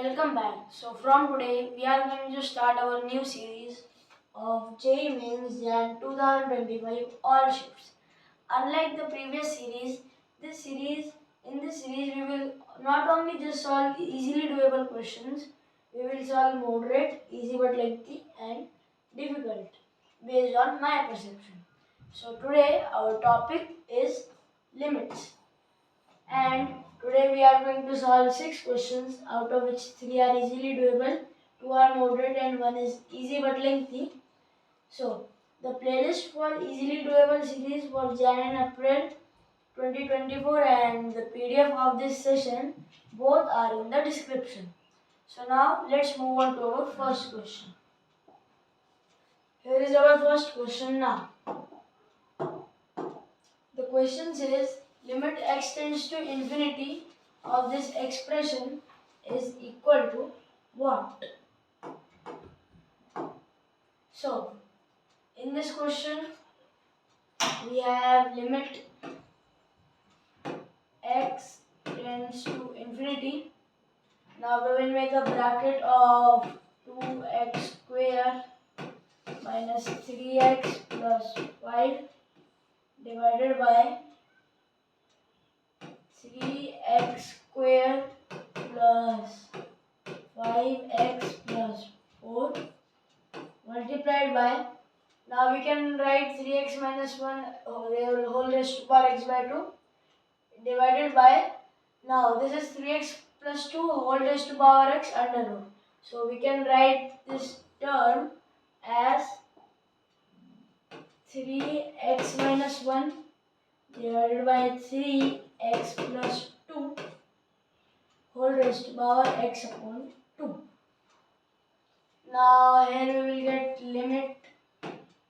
Welcome back. So from today we are going to start our new series of JEE Mains Jan 2025 all shifts. Unlike the previous series, in this series we will not only just solve easily doable questions, we will solve moderate, easy but lengthy and difficult based on my perception. So today our topic is limits. And today we are going to solve 6 questions, out of which 3 are easily doable, 2 are moderate and 1 is easy but lengthy. So the playlist for easily doable series for Jan and April 2024 and the PDF of this session both are in the description. So now let's move on to our first question. Here is our first question now. The question says limit x tends to infinity of this expression is equal to what? So, in this question, we have limit x tends to infinity. Now we will make a bracket of 2x square minus 3x plus 5 divided by 3x square plus 5x plus 4 multiplied by, now we can write 3x minus 1 whole raised to power x by 2 divided by, now this is 3x plus 2 whole raised to power x under root. So we can write this term as 3x minus 1 divided by 3x plus 2 whole raised to power x upon 2. Now here we will get limit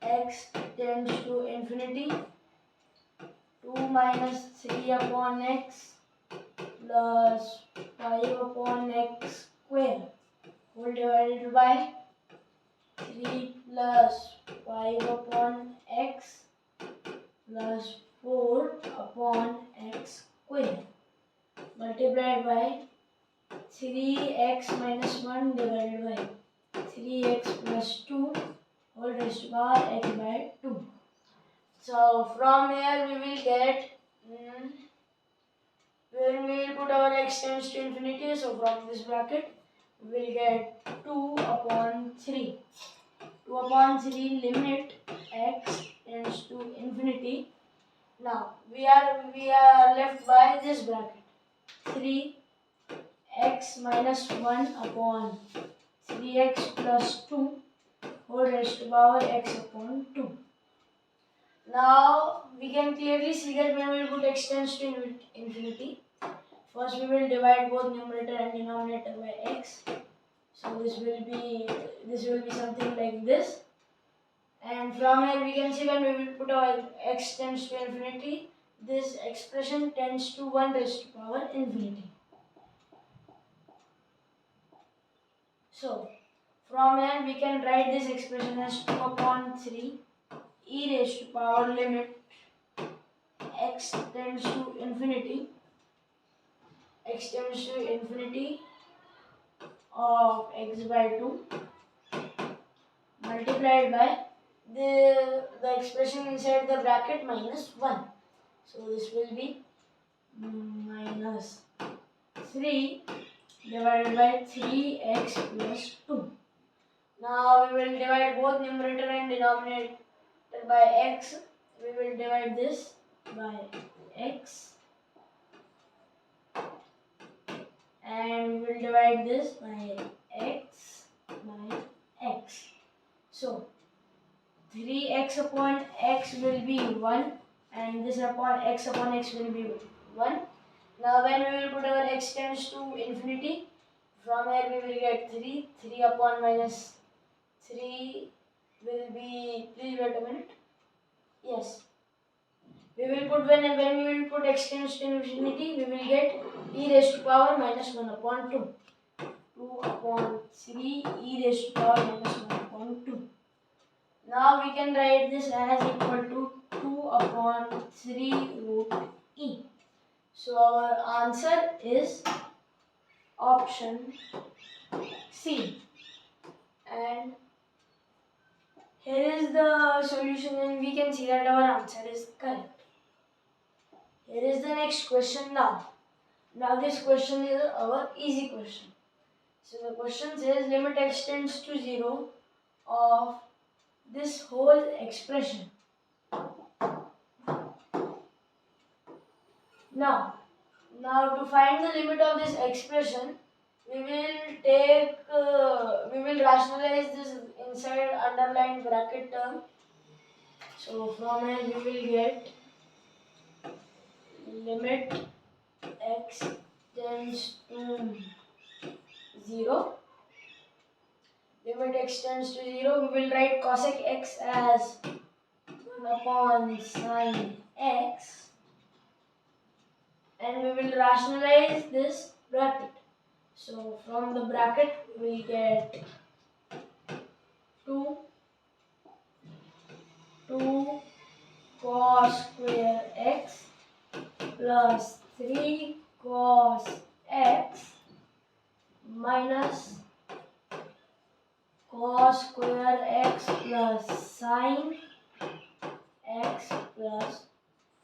x tends to infinity 2 minus 3 upon x plus 5 upon x square whole divided by 3 plus 5 upon x plus 4 upon x square multiplied by 3x minus 1 divided by 3x plus 2 whole raised to power x by 2. So from here we will get, when we will put our x tends to infinity, so from this bracket we will get 2 upon 3. 2 upon 3 limit x tends to infinity. Now we are left by this bracket 3x minus 1 upon 3x plus 2 whole raised to power x upon 2. Now we can clearly see that when we put x tends to infinity, first we will divide both numerator and denominator by x. So this will be something like this. And from here we can see when we will put our x tends to infinity, this expression tends to 1 raised to power infinity. So from here we can write this expression as 2 upon 3 e raised to power limit x tends to infinity of x by 2 multiplied by the expression inside the bracket minus 1. So this will be minus 3 divided by 3x plus 2. Now we will divide both numerator and denominator by x. We will divide this by x and we will divide this by x by x. So 3x upon x will be 1 and this upon x will be 1. Now when we will put our x tends to infinity, from here we will get 3 upon minus 3 will be, please wait a minute, yes, we will put when we will put x tends to infinity, we will get e raised to power minus 1 upon 2. 2 upon 3 e raised to power minus 1 upon 2. Now we can write this as equal to 2 upon 3 root e. So our answer is option C. And here is the solution, and we can see that our answer is correct. Here is the next question now. Now this question is our easy question. So the question says limit x tends to 0 of this whole expression. Now to find the limit of this expression, we will rationalize this inside underlined bracket term. So from here we will get limit x tends to 0. Limit x tends to 0, we will write cosec x as 1 upon sine x, and we will rationalize this bracket. So from the bracket we get 2 cos square x plus 3 cos x minus cos square x plus sine x plus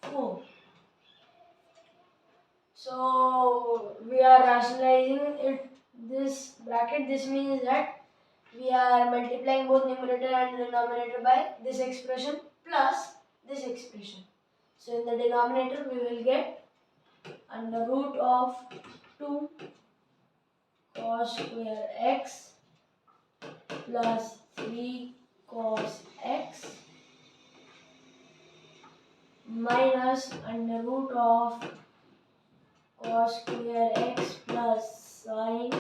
4. So we are rationalizing it, this bracket. This means that we are multiplying both numerator and denominator by this expression plus this expression. So in the denominator we will get under root of 2 cos square x plus 3 cos x minus under root of cos square x plus sine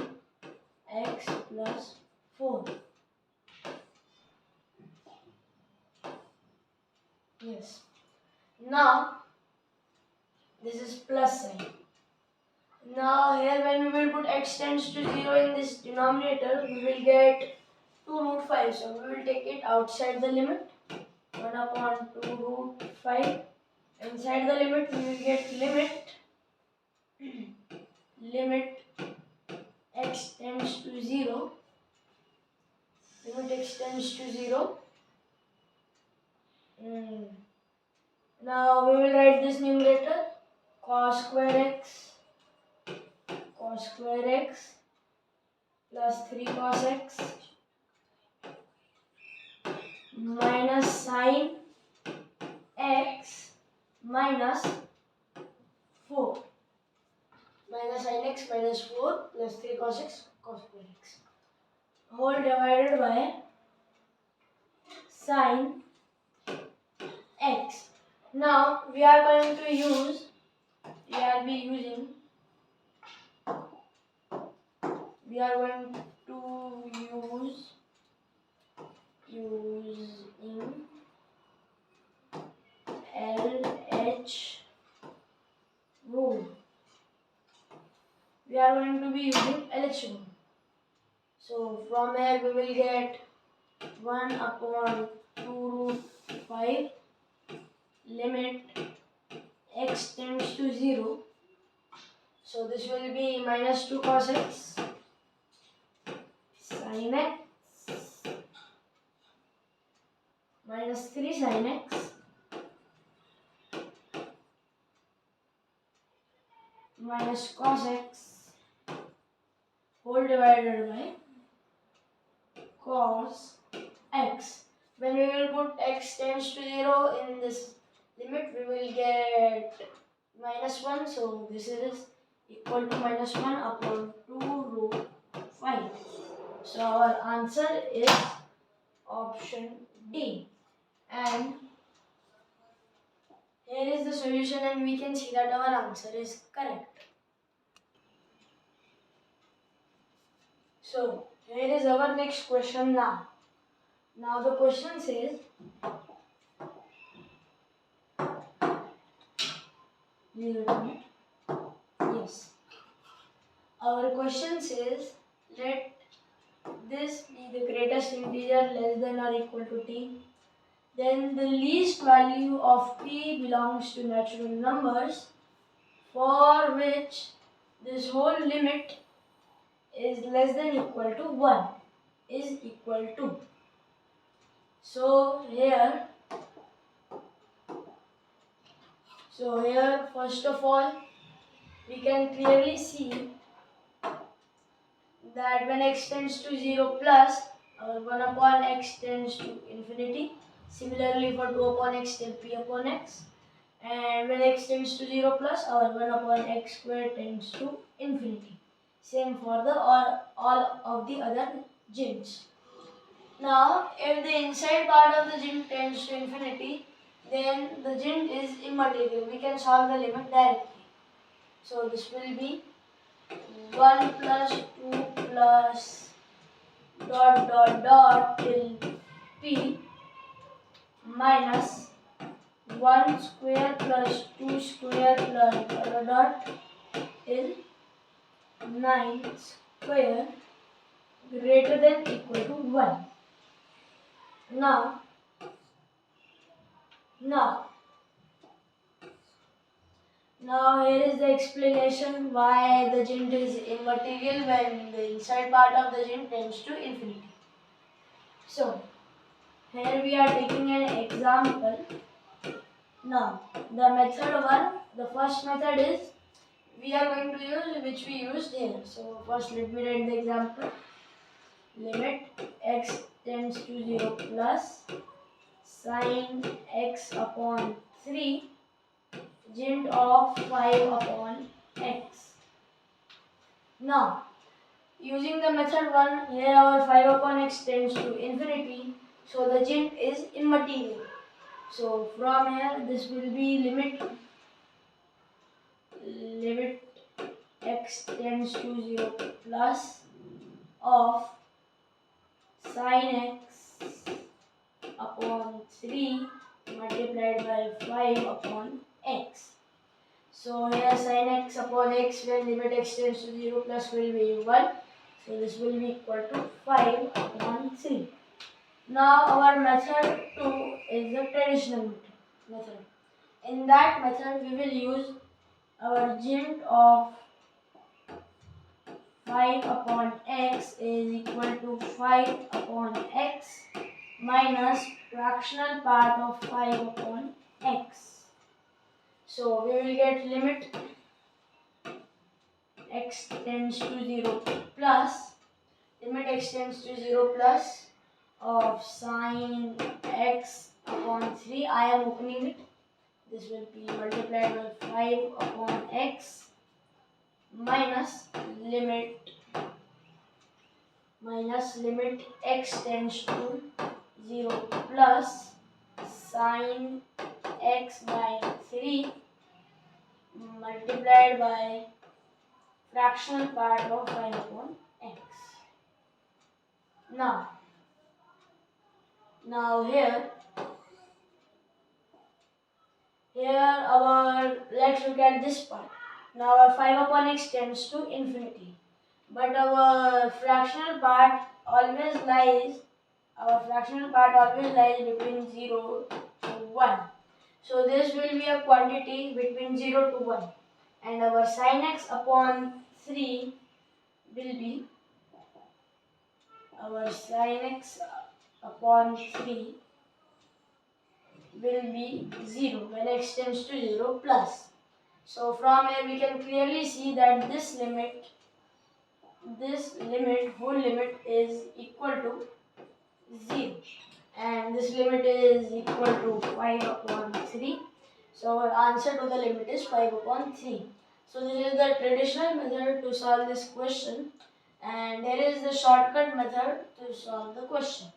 x plus 4. Yes. Now this is plus sign. Now here when we will put x tends to 0 in this denominator, we will get 2 root 5. So we will take it outside the limit. 1 upon 2 root 5. Inside the limit we will get limit x tends to 0. Limit x tends to 0. Now we will write this numerator cos square x plus 3 cos x minus sine x minus 4. Minus sine x minus 4 plus 3 cos x cos square x whole divided by sine x. Now we are going to use, we are going to use using LH rule. We are going to be using LH rule. So from here we will get 1 upon 2 root 5 limit x tends to 0. So this will be minus 2 cos x sin x minus 3 sin x minus cos x whole divided by cos x. When we will put x tends to 0 in this limit, we will get minus 1. So this is equal to minus 1 upon 2 root 5. So our answer is option D. And here is the solution, and we can see that our answer is correct. So here is our next question now. Now the question says, yes. Our question says, let this be the greatest integer less than or equal to t. Then the least value of p belongs to natural numbers for which this whole limit is less than equal to 1 is equal to. So here first of all we can clearly see that when x tends to 0 plus, our 1 upon x tends to infinity. Similarly for 2 upon x till p upon x. And when x tends to 0 plus, our 1 upon x square tends to infinity. Same for the all of the other gins. Now, if the inside part of the gin tends to infinity, then the gin is immaterial. We can solve the limit directly. So this will be 1 plus 2 plus dot dot dot till p minus 1 square plus 2 square plus dot dot dot till 9 square greater than equal to 1. Now here is the explanation why the gint is immaterial when the inside part of the gint tends to infinity. So here we are taking an example. Now the method 1, the first method is we are going to use which we used here. So first let me write the example. Limit x tends to 0 plus sin x upon 3 gint of 5 upon x. Now using the method 1, here our 5 upon x tends to infinity, so the gint is immaterial. So from here this will be limit x tends to 0 plus of sin x upon 3 multiplied by 5 upon x. So here sin x upon x when limit x tends to 0 plus will be 1. So this will be equal to 5 upon 3. Now our method 2 is the traditional method. In that method we will use our gint of 5 upon x is equal to 5 upon x minus fractional part of 5 upon x. So we will get limit x tends to 0 plus of sin x upon 3. I am opening it. This will be multiplied by 5 upon x minus limit x tends to 0 plus sin x by 3 multiplied by fractional part of 5 upon x. Now here let's look at this part. Now our 5 upon x tends to infinity, but our fractional part always lies between 0 to 1. So this will be a quantity between 0 to 1, and our sin x upon 3 will be 0 when x tends to 0 plus. So from here we can clearly see that this whole limit is equal to 0, and this limit is equal to 5 upon 3. So our answer to the limit is 5 upon 3. So this is the traditional method to solve this question, and there is the shortcut method to solve the question.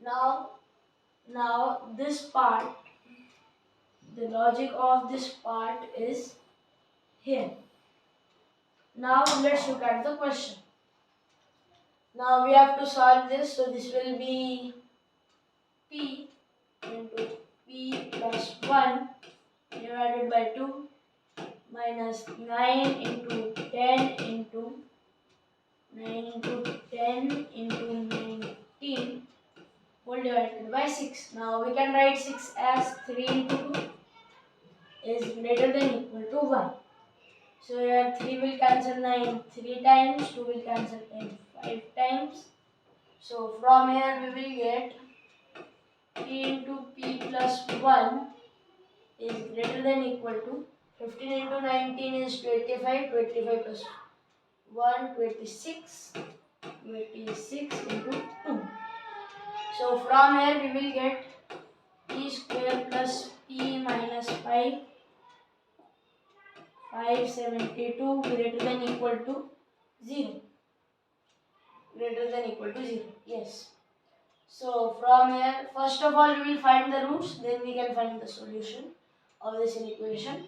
Now this part, the logic of this part is here. Now let's look at the question. Now we have to solve this, so this will be p into p plus 1 divided by 2 minus 9 into 10 into 19 whole divided by 6. Now we can write 6 as 3 into 2 is greater than equal to 1. So here 3 will cancel 9 3 times, 2 will cancel 10 5 times. So from here we will get p into p plus 1 is greater than equal to 15 into 19 is 25, 25 plus 1, 26, 26 into 2. So from here we will get p square plus p minus 5, 572 greater than equal to 0. Greater than equal to 0. Yes. So from here, first of all we will find the roots, then we can find the solution of this equation.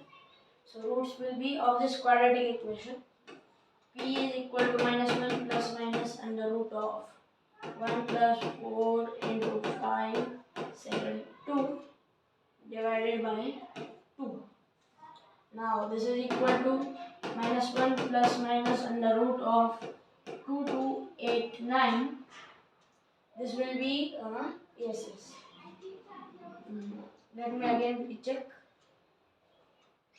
So roots will be of this quadratic equation. P is equal to minus 1 plus minus under root of 1 plus 4 into 5, 7, 2 divided by 2. Now this is equal to minus 1 plus minus under root of 2289. This will be, yes. Let me again check.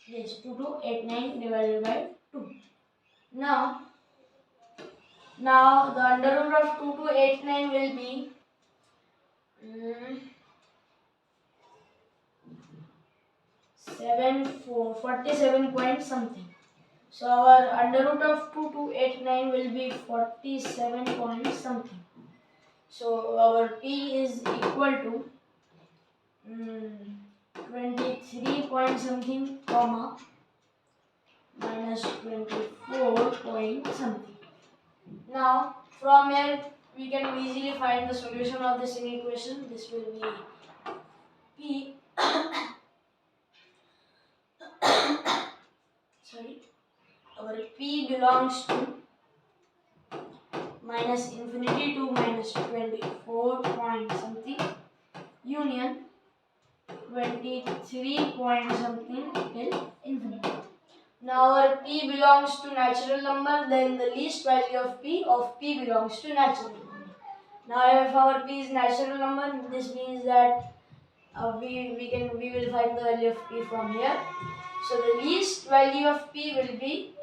Yes, 2289 divided by 2. Now the under root of 2289 will be 47 point something. So our under root of 2289 will be 47 point something. So our p is equal to 23 point something comma minus 24 point something. Now from here we can easily find the solution of this inequation. This will be p our p belongs to minus infinity to minus 24 point something union 23 point something till infinity. Now our p belongs to natural number, then the least value of p belongs to natural number. Now if our p is natural number, this means that we will find the value of p from here. So the least value of p will be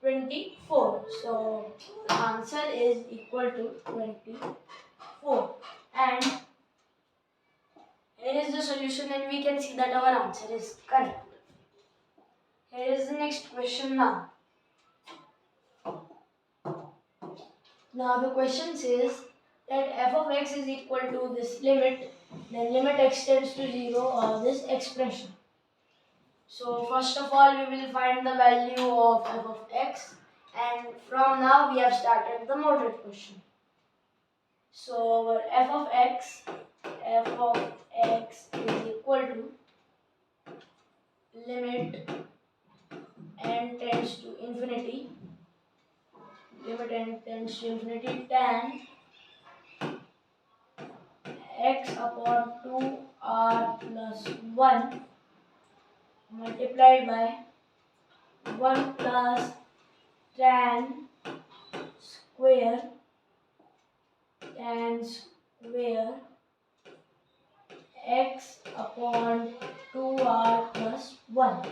24. So the answer is equal to 24. And here is the solution, and we can see that our answer is correct. Here is the next question now. Now the question says that f of x is equal to this limit, then limit x tends to 0 or this expression. So first of all we will find the value of f of x, and from now we have started the moderate question. So our f of x is equal to limit n tends to infinity, tan x upon 2r plus 1 multiplied by 1 plus tan square x upon 2r plus 1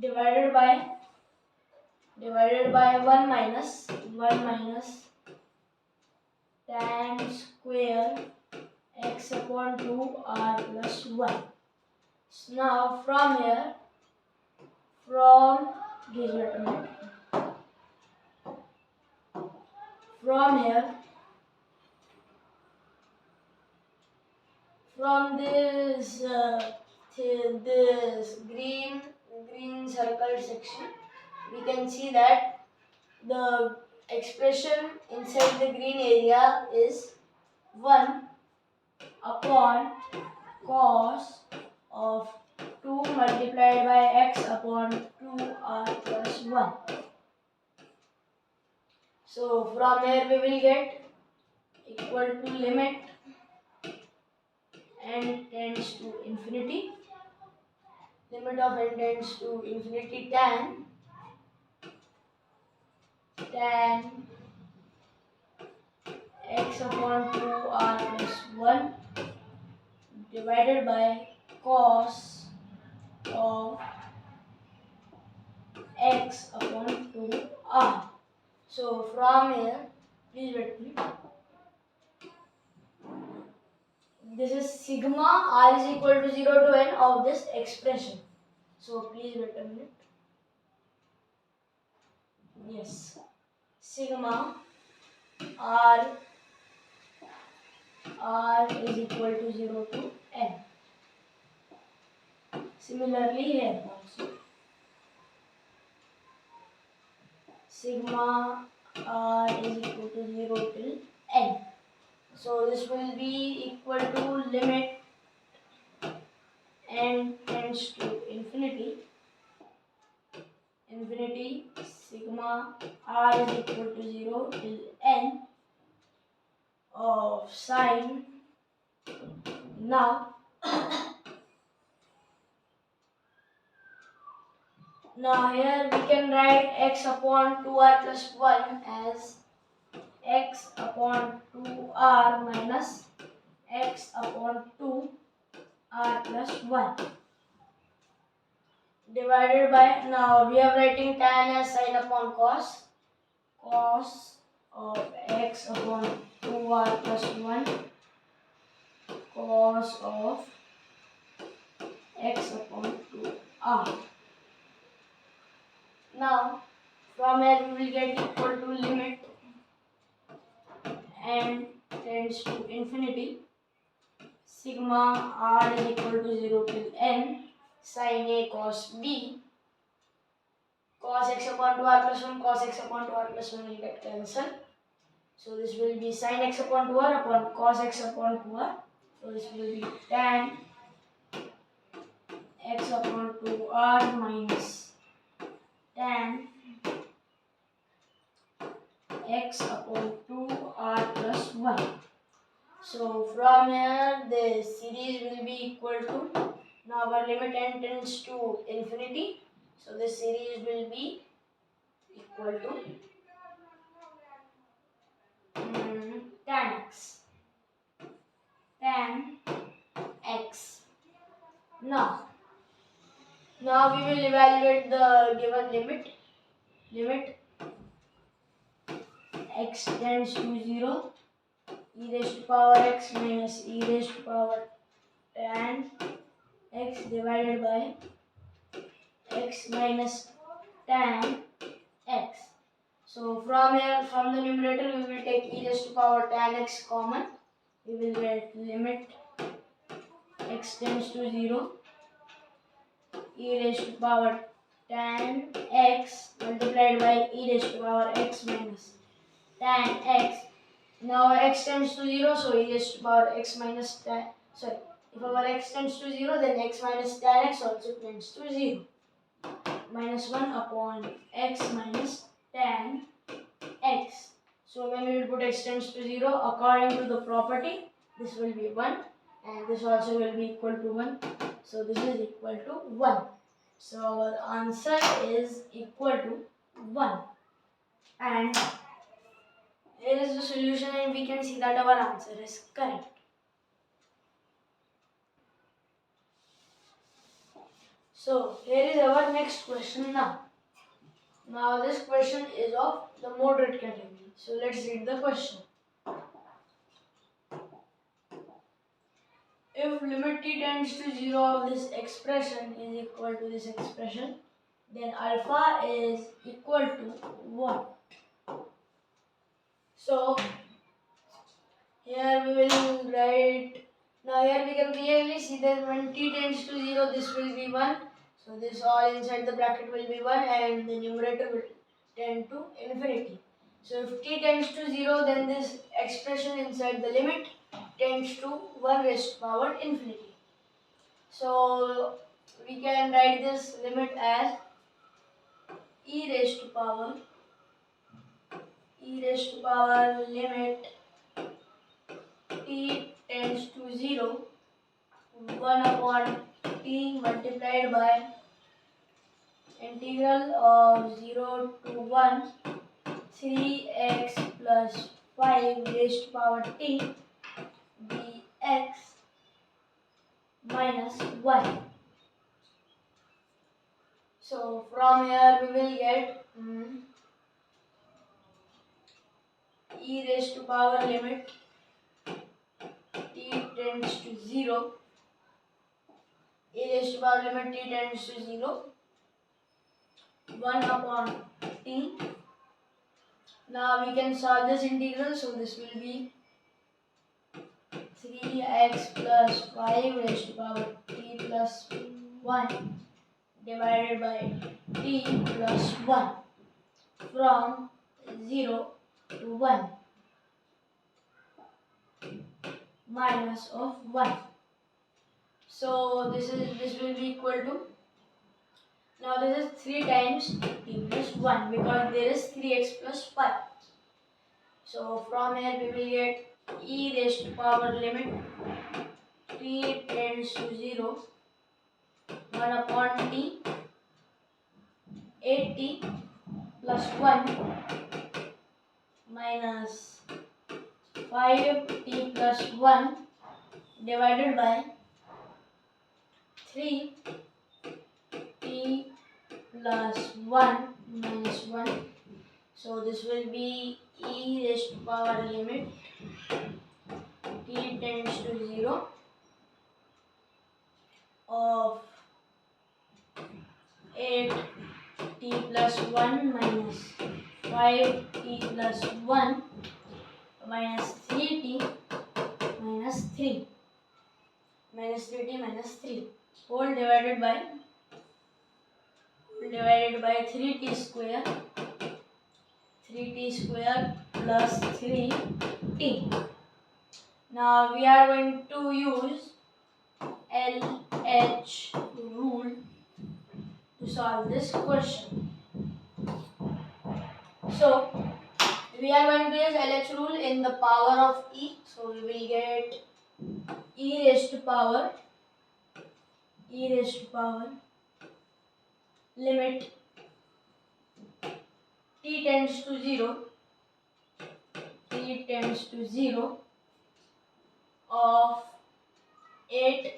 divided by 1 minus tan square x upon 2r plus 1. So now from here, from this green circle section, we can see that the expression inside the green area is 1 upon cos of 2 multiplied by x upon 2r plus 1. So from here we will get equal to limit n tends to infinity, limit of n tends to infinity tan x upon 2r plus 1 divided by cos of x upon 2r. So from here, please wait me. This is sigma r is equal to 0 to n of this expression. So please wait a minute. Yes. Sigma r is equal to 0 to n. Similarly here also. Sigma r is equal to 0 till n. So this will be equal to limit n tends to infinity. Sigma r is equal to 0 till n of sine. Now here we can write x upon 2r plus 1 as x upon 2r minus x upon 2r plus 1 divided by, now we are writing tan as sine upon cos of x upon 2r plus 1 cos of x upon 2r. Now from here we will get equal to limit n tends to infinity. Sigma r is equal to 0 till n sin a cos b. Cos x upon 2r plus 1, cos x upon 2r plus 1 will get cancelled. So this will be sin x upon 2r upon cos x upon 2r. So this will be tan x upon 2r minus tan x upon 2r plus 1. So from here the series will be equal to, now our limit n tends to infinity. So this series will be equal to tan x. Now we will evaluate the given limit x tends to 0, e raised to power x minus e raised to power tan x divided by x minus tan x. So from here, from the numerator we will take e raised to power tan x common. We will get limit x tends to 0, e raised to power tan x multiplied by e raised to power x minus tan x. Now x tends to 0, so e raised to power x minus tan, sorry, if our x tends to 0, then x minus tan x also tends to 0. Minus 1 upon x minus tan x. So when we will put x tends to 0, according to the property, this will be 1 and this also will be equal to 1. So this is equal to 1. So our answer is equal to 1. And here is the solution and we can see that our answer is correct. So here is our next question now. Now this question is of the moderate category. So let's read the question. If limit t tends to 0 of this expression is equal to this expression, then alpha is equal to what? So here we will write, now here we can clearly see that when t tends to 0, this will be 1. So this all inside the bracket will be 1 and the numerator will tend to infinity. So if t tends to 0, then this expression inside the limit tends to 1 raised to power infinity. So we can write this limit as e raised to power limit t tends to 0, 1 upon t multiplied by integral of 0 to 1 3x plus 5 raised to power t dx minus 1. So from here we will get e raised to power limit t tends to 0, e raised to power limit t tends to 0, 1 upon t. Now we can solve this integral, so this will be 3x plus 5 raised to power t plus 1 divided by t plus 1 from 0 to 1 minus of 1. So this will be equal to, now this is 3 times t plus 1 because there is 3x plus 5. So from here we will get e raised to power limit t tends to 0, 1 upon t, 8t plus 1 minus 5t plus 1 divided by 3t plus 1 minus 1. So this will be e raised to power limit t tends to 0 of 8t plus 1 minus 5t plus 1 minus 3t minus 3 minus 3t minus 3 whole divided by 3t square, 3t square plus 3t. Now we are going to use LH rule to solve this question. So we are going to use LH rule in the power of e. So we will get e raised to power limit t tends to 0 of 8t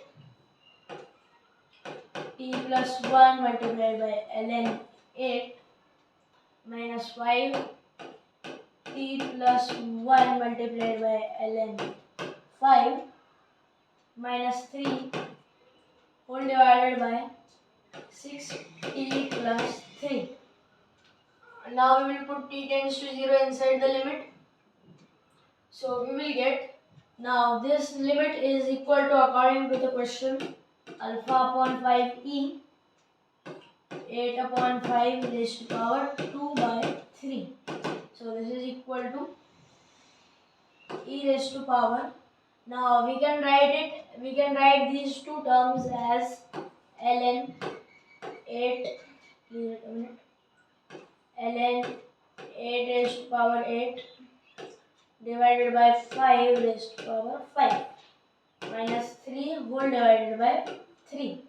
plus 1 multiplied by ln 8 minus 5t plus 1 multiplied by ln 5 minus 3 whole divided by 6t plus 3. Now we will put t tends to 0 inside the limit. So we will get, now this limit is equal to, according to the question, alpha upon 5e, 8 upon 5 raised to power 2 by 3. So this is equal to e raised to power. Now we can write these two terms as ln 8, ln 8 raised to power 8 divided by 5 raised to power 5 minus 3 whole divided by 3.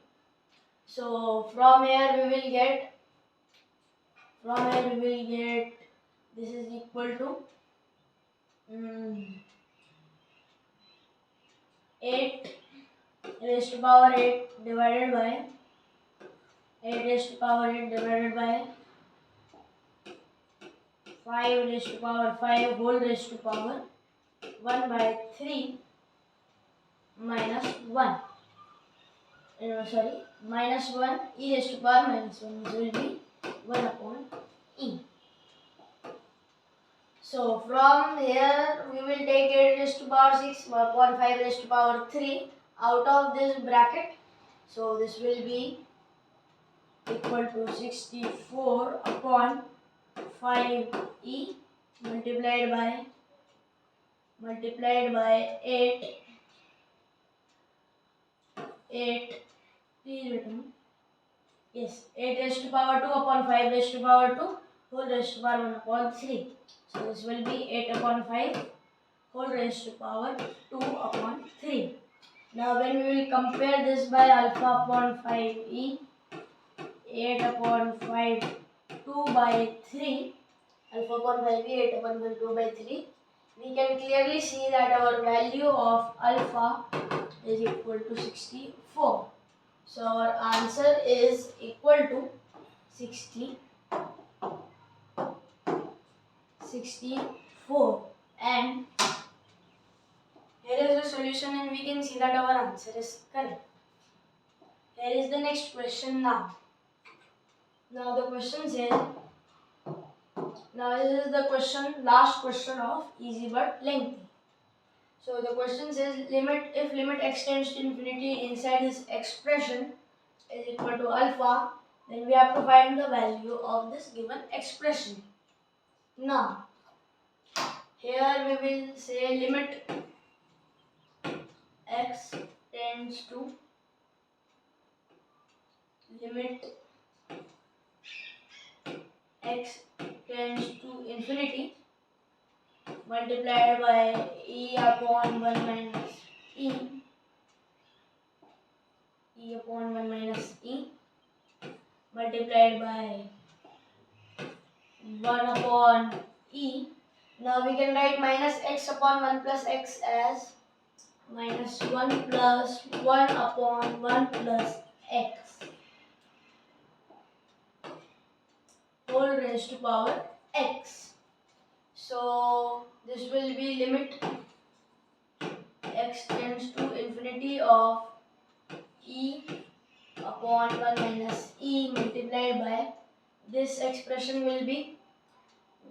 So from here we will get this is equal to 8 raised to power 8 divided by 8 raised to power 8 divided by 5 raised to power 5 whole raised to power 1 by 3 minus 1. Minus 1 e raised to power minus 1, this will be 1 upon e. So from here we will take 8 raised to power 6 upon 5 raised to power 3 out of this bracket. So this will be equal to 64 upon 5e multiplied by 8 please written, yes, 8 raised to power 2 upon 5 raised to power 2 whole raised to power 1 upon 3. So this will be 8 upon 5 whole raised to power 2 upon 3. Now when we will compare this by alpha upon 5e, 8 upon 5 2 by 3, alpha upon 5e 8 upon 5 2 by 3, we can clearly see that our value of alpha is equal to 64. So our answer is equal to 64. And here is the solution, and we can see that our answer is correct. Here is the next question now. Now the question says, now this is the question, last question of easy but lengthy. So the question says, if limit x tends to infinity inside this expression is equal to alpha, then we have to find the value of this given expression. Now, here we will say limit x tends to infinity multiplied by e upon 1 minus e upon 1 minus e multiplied by 1 upon e. Now we can write minus x upon 1 plus x as minus 1 plus 1 upon 1 plus x whole raised to power x. So this will be limit x tends to infinity of e upon 1 minus e multiplied by, this expression will be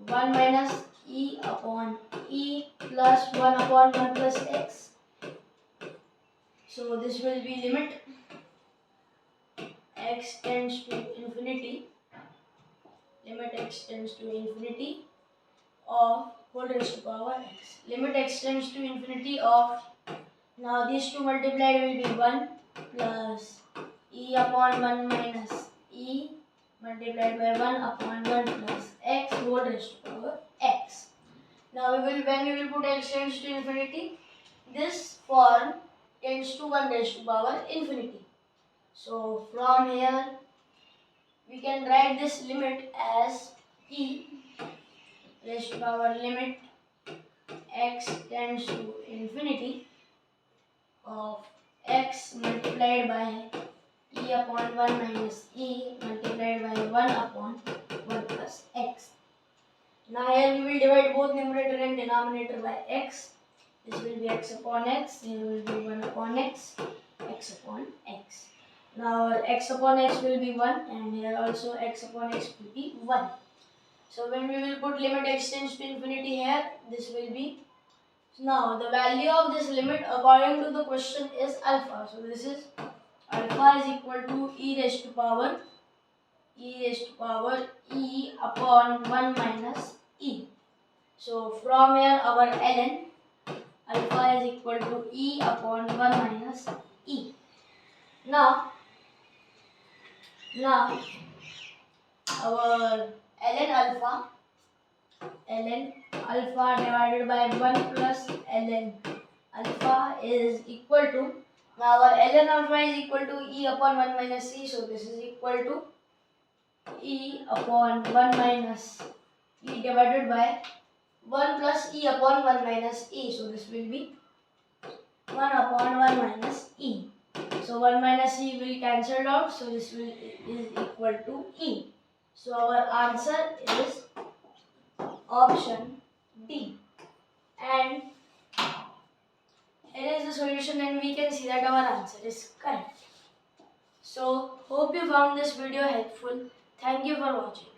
1 minus e upon e plus 1 upon 1 plus x. So this will be limit x tends to infinity, of whole raised to power x. Limit x tends to infinity of, now these two multiplied will be 1 plus e upon 1 minus e multiplied by 1 upon 1 plus x whole raised to power x. Now when we will put x tends to infinity, this form tends to 1 raised to power infinity. So from here we can write this limit as e raised to power limit x tends to infinity of x multiplied by e upon 1 minus e multiplied by 1 upon 1 plus x. Now here we will divide both numerator and denominator by x. This will be x upon x, here will be 1 upon x upon x. Now our x upon x will be 1 and here also x upon x will be 1. So when we will put limit x tends to infinity here, this will be, now the value of this limit according to the question is alpha. So this is alpha is equal to e raised to power e upon 1 minus e. So from here our ln alpha is equal to e upon 1 minus e. Now our ln alpha divided by 1 plus ln alpha is equal to, now our ln alpha is equal to e upon 1 minus e, so this is equal to e upon 1 minus e divided by 1 plus e upon 1 minus e, so this will be 1 upon 1 minus e. So 1 minus e will cancel out, so this is equal to e. So our answer is option D. And here is the solution, and we can see that our answer is correct. So hope you found this video helpful. Thank you for watching.